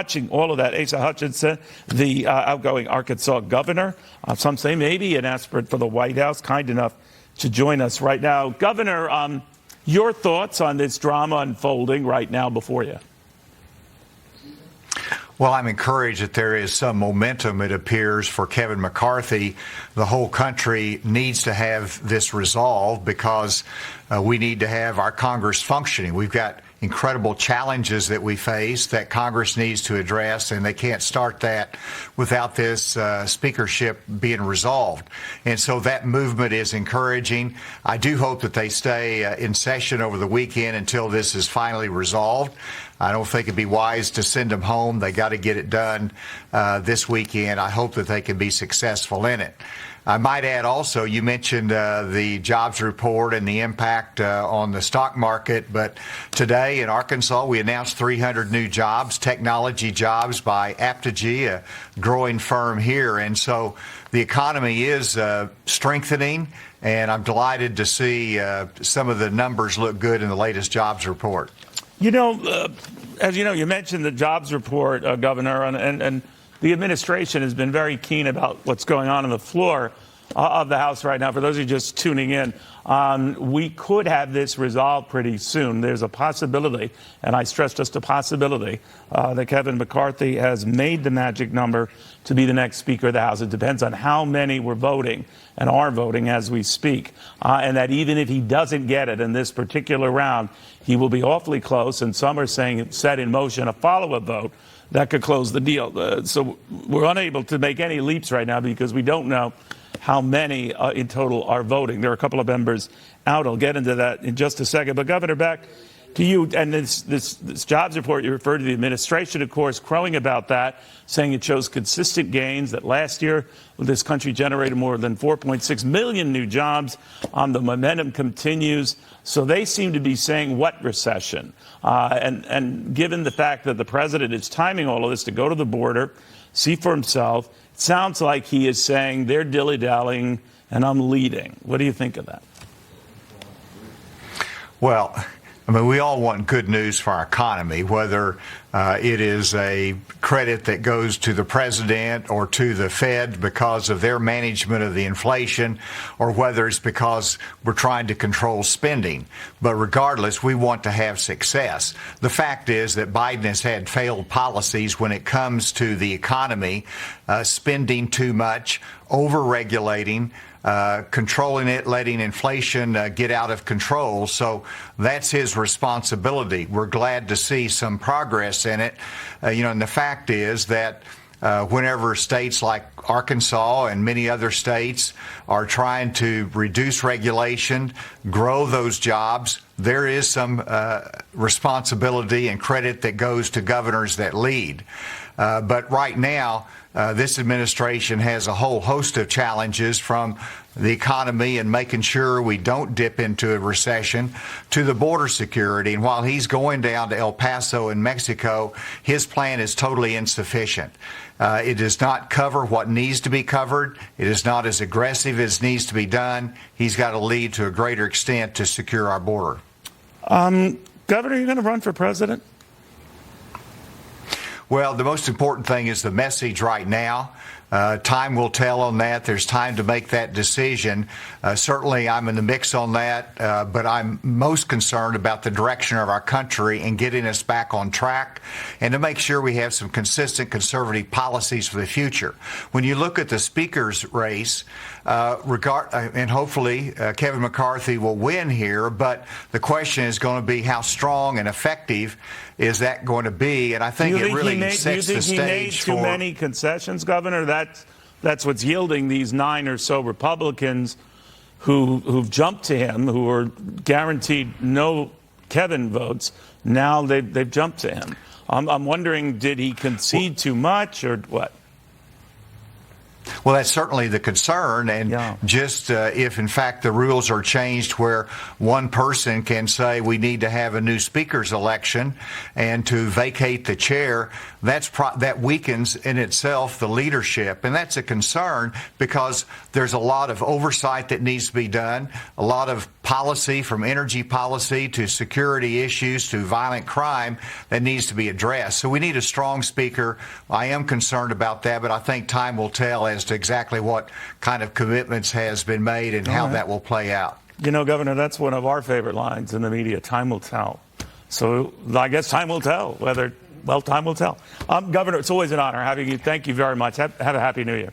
watching all of that. Asa Hutchinson, the outgoing Arkansas governor, some say maybe an aspirant for the White House, kind enough to join us right now. Governor, your thoughts on this drama unfolding right now before you? Well, I'm encouraged that there is some momentum, it appears, for Kevin McCarthy. The whole country needs to have this resolved because we need to have our Congress functioning. We've got incredible challenges that we face that Congress needs to address, and they can't start that without this speakership being resolved. And so that movement is encouraging. I do hope that they stay in session over the weekend until this is finally resolved. I don't think it'd be wise to send them home. They got to get it done this weekend. I hope that they can be successful in it. I might add also, you mentioned the jobs report and the impact on the stock market, but today in Arkansas we announced 300 new jobs, technology jobs by Apogee, a growing firm here, and so the economy is strengthening, and I'm delighted to see some of the numbers look good in the latest jobs report. You know, as you know, you mentioned the jobs report, Governor, and the administration has been very keen about what's going on the floor of the House right now. For those of you just tuning in, we could have this resolved pretty soon. There's a possibility, and I stress just a possibility, that Kevin McCarthy has made the magic number to be the next Speaker of the House. It depends on how many were voting and are voting as we speak, and that even if he doesn't get it in this particular round, he will be awfully close, and some are saying set in motion a follow-up vote that could close the deal. So we're unable to make any leaps right now because we don't know how many in total are voting. There are a couple of members out. I'll get into that in just a second. But Governor, back to you. And this jobs report, you referred to the administration, of course, crowing about that, saying it shows consistent gains, that last year this country generated more than 4.6 million new jobs. The momentum continues. So they seem to be saying what recession? And given the fact that the president is timing all of this to go to the border, see for himself, it sounds like he is saying they're dilly-dallying and I'm leading. What do you think of that? Well, I mean, we all want good news for our economy, whether it is a credit that goes to the president or to the Fed because of their management of the inflation, or whether it's because we're trying to control spending. But regardless, we want to have success. The fact is that Biden has had failed policies when it comes to the economy, spending too much, over-regulating, controlling it, letting inflation get out of control. So that's his responsibility. We're glad to see some progress in it. And the fact is that whenever states like Arkansas and many other states are trying to reduce regulation, grow those jobs, there is some responsibility and credit that goes to governors that lead. But right now, this administration has a whole host of challenges, from the economy and making sure we don't dip into a recession to the border security. And while he's going down to El Paso in Mexico, his plan is totally insufficient. It does not cover what needs to be covered. It is not as aggressive as needs to be done. He's got to lead to a greater extent to secure our border. Governor, are you going to run for president? Well, the most important thing is the message right now. Time will tell on that. There's time to make that decision. Certainly, I'm in the mix on that, but I'm most concerned about the direction of our country and getting us back on track, and to make sure we have some consistent conservative policies for the future. When you look at the speaker's race, and hopefully Kevin McCarthy will win here, but the question is going to be how strong and effective is that going to be? And I think it really sets the stage for... Do you think he made too many concessions, Governor? That's what's yielding these 9 or so Republicans who've jumped to him, who are guaranteed no Kevin votes. Now they've jumped to him. I'm wondering, did he concede too much or what? Well, that's certainly the concern, and just if, in fact, the rules are changed where one person can say we need to have a new speaker's election and to vacate the chair, that weakens in itself the leadership, and that's a concern because there's a lot of oversight that needs to be done, a lot of policy, from energy policy to security issues to violent crime, that needs to be addressed. So we need a strong speaker. I am concerned about that, but I think time will tell as to exactly what kind of commitments has been made and how that will play out. You know, Governor, that's one of our favorite lines in the media. Time will tell. So I guess time will tell. Time will tell. Governor, it's always an honor having you. Thank you very much. Have a happy New Year.